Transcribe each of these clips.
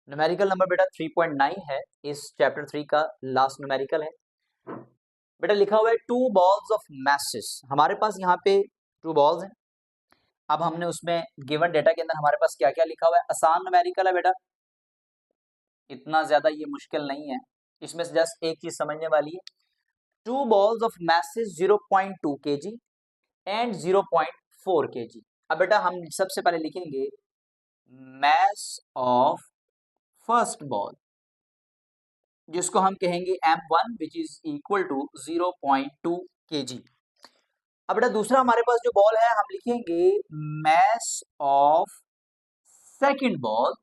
Numerical number बेटा 3.9 है, इस चैप्टर 3 का लास्ट न्यूमेरिकल है। बेटा लिखा हुआ है टू बॉल्स ऑफ मैसेस। हमारे पास यहाँ पे टू बॉल्स हैं। अब हमने उसमें गिवन डेटा के अंदर हमारे पास क्या क्या लिखा हुआ है। आसान न्यूमेरिकल है बेटा, इतना ज्यादा ये मुश्किल नहीं है। इसमें से जस्ट एक चीज समझने वाली है। Two balls of masses 0.2 kg and 0.4 kg। अब बेटा हम सबसे पहले लिखेंगे मैस ऑफ फर्स्ट बॉल, जिसको हम कहेंगे m1 which is equal to 0.2 kg। अब बेटा दूसरा हमारे पास जो बॉल है हम लिखेंगे मैस ऑफ सेकंड बॉल,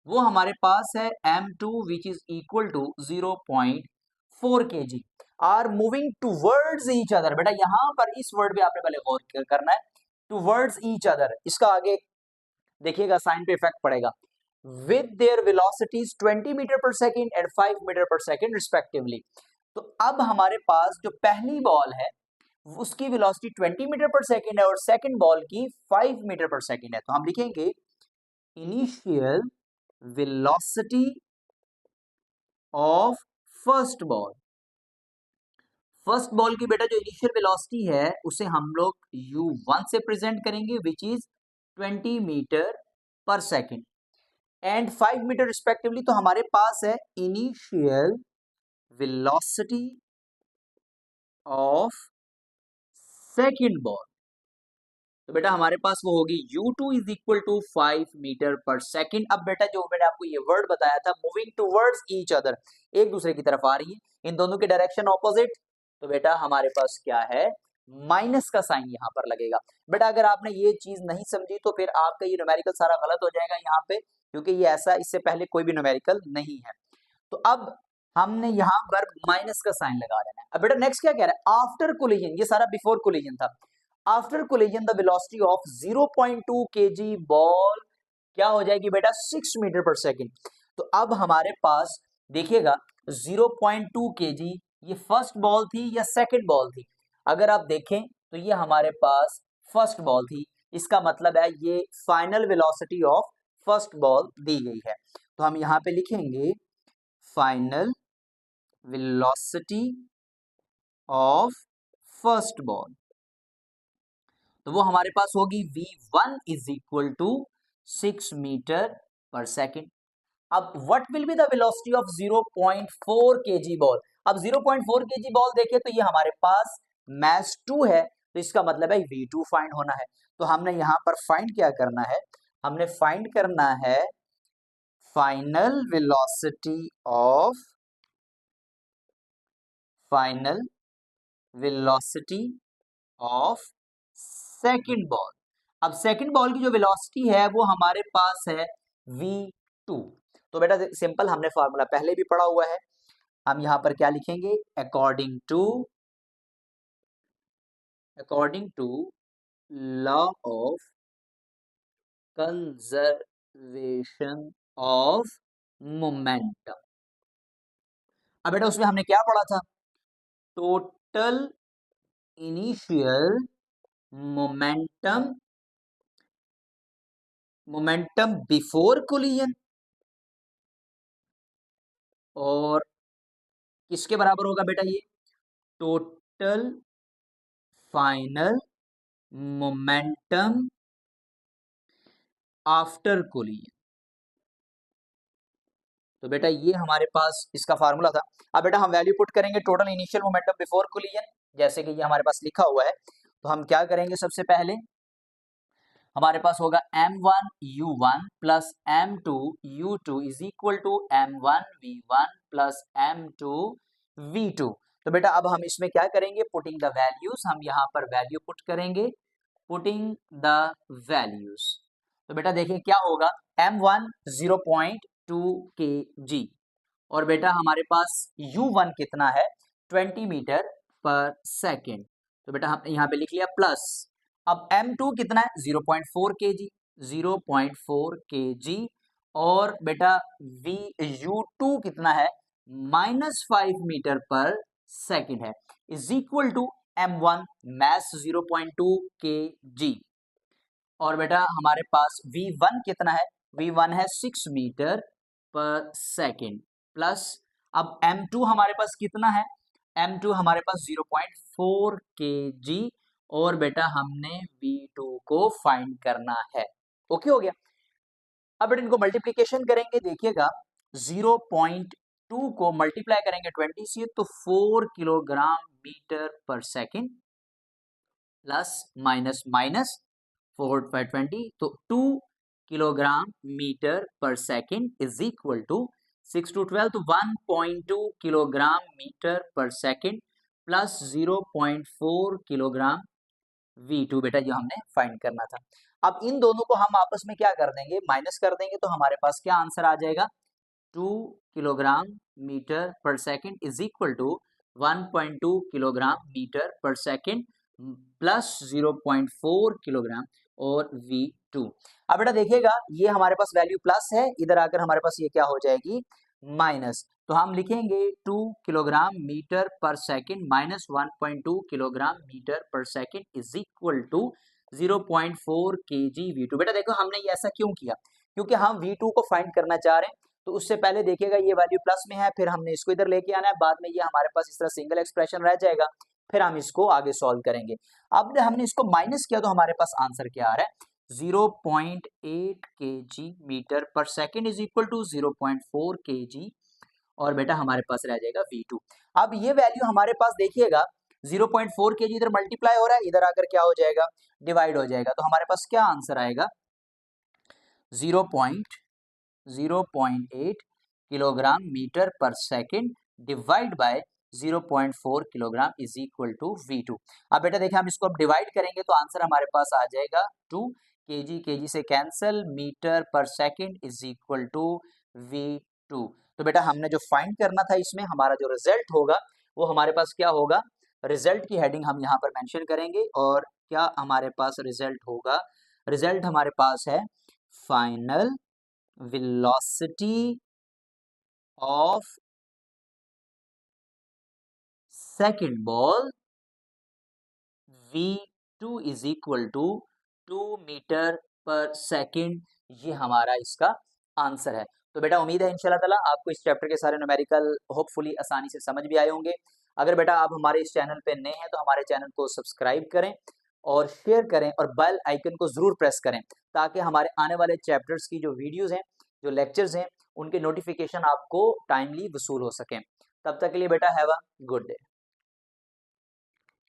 वो हमारे पास है m2 which is equal to 0.4 kg। Are moving towards each other. बेटा यहां पर इस वर्ड पे आपने पहले गौर करना है, टूवर्ड्स ईच अदर। इसका आगे देखिएगा साइन पे इफेक्ट पड़ेगा। with their velocities 20 metre per second and 5 metre per second respectively. तो अब हमारे पास जो पहली बॉल है उसकी वेलोसिटी 20 मीटर पर सेकेंड है और सेकंड बॉल की 5 मीटर पर सेकेंड है। तो हम लिखेंगे initial velocity of first ball. First ball की बेटा जो इनिशियल वेलोसिटी है उसे हम लोग u1 से प्रेजेंट करेंगे which is 20 metre per second and 5 metre respectively. तो हमारे पास है initial velocity of second ball. तो बेटा हमारे पास वो होगी u2 is equal to 5 metre per second. अब बेटा जो मैंने आपको ये वर्ड बताया था मूविंग टूवर्ड्स ईच अदर, एक दूसरे की तरफ आ रही है, इन दोनों के डायरेक्शन ऑपोजिट। तो बेटा हमारे पास क्या है, माइनस का साइन यहाँ पर लगेगा। बेटा अगर आपने ये चीज नहीं समझी तो फिर आपका ये न्यूमेरिकल सारा गलत हो जाएगा यहाँ पे, क्योंकि ये ऐसा इससे पहले कोई भी न्यूमेरिकल नहीं है। तो अब हमने यहाँ पर माइनस का साइन लगा देना है। अब बेटा नेक्स्ट क्या कह रहा है, आफ्टर कोलिजन, ये सारा बिफोर कोलिजन था। After collision the velocity of 0.2 kg ball क्या हो जाएगी बेटा 6 मीटर पर सेकेंड। तो अब हमारे पास देखिएगा 0.2 kg ये फर्स्ट बॉल थी या सेकंड बॉल थी। अगर आप देखें तो ये हमारे पास फर्स्ट बॉल थी, इसका मतलब है ये final velocity of first ball दी गई है। तो हम यहाँ पे लिखेंगे final velocity of first ball. तो वो हमारे पास होगी v1 is equal to 6 metre per second. अब what will be the velocity of 0.4 kg ball. अब 0.4 kg बॉल देखें तो ये हमारे पास मैस 2 है, तो इसका मतलब है v2 फाइंड होना है। तो हमने यहां पर फाइंड क्या करना है, हमने फाइंड करना है final velocity of final velocity of second ball. अब सेकंड बॉल की जो वेलोसिटी है वो हमारे पास है v2। तो बेटा सिंपल, हमने फॉर्मूला पहले भी पढ़ा हुआ है। हम यहां पर क्या लिखेंगे, according to law of conservation of momentum. अब बेटा उसमें हमने क्या पढ़ा था, total initial momentum before collision और किसके बराबर होगा बेटा, ये total final momentum after collision. तो बेटा ये हमारे पास इसका फार्मूला था। अब बेटा हम वैल्यू पुट करेंगे total initial momentum before collision, जैसे कि ये हमारे पास लिखा हुआ है। तो हम क्या करेंगे, सबसे पहले हमारे पास होगा m1 u1 plus m2 u2 is equal to m1 v1 plus m2 v2। तो बेटा अब हम इसमें क्या करेंगे, पुटिंग द वैल्यूज, हम यहाँ पर वैल्यू पुट करेंगे, पुटिंग द वैल्यूज। तो बेटा देखिए क्या होगा, m1 0.2 kg और बेटा हमारे पास u1 कितना है 20 मीटर पर सेकेंड। तो बेटा हम यहाँ पे लिख लिया प्लस, अब m2 कितना है 0.4 kg, 0.4 kg और बेटा u2 कितना है -5 मीटर पर सेकेंड है, is equal to m1 mass 0.2 kg और बेटा हमारे पास v1 कितना है, v1 है 6 मीटर पर सेकेंड प्लस, अब m2 हमारे पास कितना है, m2 हमारे पास 0.4 kg, और बेटा हमने v2 को फाइंड करना है। ओके हो गया। अब बेटा इनको मल्टीप्लीकेशन करेंगे, देखिएगा 0.2 को मल्टीप्लाई करेंगे 20 से तो 4 kilogram metre per second, plus minus minus 4 by 20 तो 2 kilogram metre per second is equal to 6 to 12 तो 1.2 kilogram metre per second plus 0.4 kilogram V2 बेटा जो हमने फाइंड करना था। अब इन दोनों को हम आपस में क्या कर देंगे, माइनस कर देंगे, तो हमारे पास क्या आंसर आ जाएगा, 2 kilogram metre per second is equal to 1.2 kilogram metre per second plus 0.4 kilogram और V2। अब बेटा देखिएगा ये हमारे पास वैल्यू प्लस है, इधर आकर हमारे पास ये क्या हो जाएगी, माइनस, तो हम लिखेंगे 2 kilogram metre per second minus 1.2 kilogram metre per second is equal to 0.4 kg V2। बेटा देखो हमने ये ऐसा क्यों किया, क्योंकि हम V2 को फाइंड करना चाह रहे हैं, तो उससे पहले देखिएगा ये वैल्यू प्लस में है, फिर हमने इसको इधर लेके आना है, बाद में ये हमारे पास इस तरह सिंगल एक्सप्रेशन रह जाएगा, फिर हम इसको आगे सॉल्व करेंगे। अब हमने इसको माइनस किया तो हमारे पास आंसर क्या आ रहा है, 0.8 kg metre per second is equal to 0.4 kg, और बेटा हमारे पास रह जाएगा V2। अब ये वैल्यू हमारे पास देखिएगा 0.4 kg इधर मल्टीप्लाई हो रहा है, इधर आकर क्या हो जाएगा, डिवाइड हो जाएगा, तो हमारे पास क्या आंसर आएगा, 0.8 kilogram metre per second divide by 0.4 kilogram is equal to V2। अब बेटा देखिए हम इसको अब डिवाइड करेंगे तो आंसर हमारे पास आ जाएगा 2 kg से cancel, metre per second is equal to V2। तो बेटा हमने जो फाइंड करना था इसमें हमारा जो रिजल्ट होगा वो हमारे पास क्या होगा, रिजल्ट की हेडिंग हम यहाँ पर मेंशन करेंगे, और क्या हमारे पास रिजल्ट होगा, रिजल्ट हमारे पास है final velocity of second ball V2 is equal to 2 metre per second, ये हमारा इसका आंसर है। तो बेटा उम्मीद है इंशाल्लाह ताला आपको इस चैप्टर के सारे न्यूमेरिकल होपफुली आसानी से समझ भी आए होंगे। अगर बेटा आप हमारे इस चैनल पे नए हैं तो हमारे चैनल को सब्सक्राइब करें और शेयर करें और बेल आइकन को जरूर प्रेस करें, ताकि हमारे आने वाले चैप्टर्स की जो वीडियोस हैं, जो लेक्चर्स हैं, उनके नोटिफिकेशन आपको टाइमली वसूल हो सकें। तब तक के लिए बेटा हैव अ गुड डे।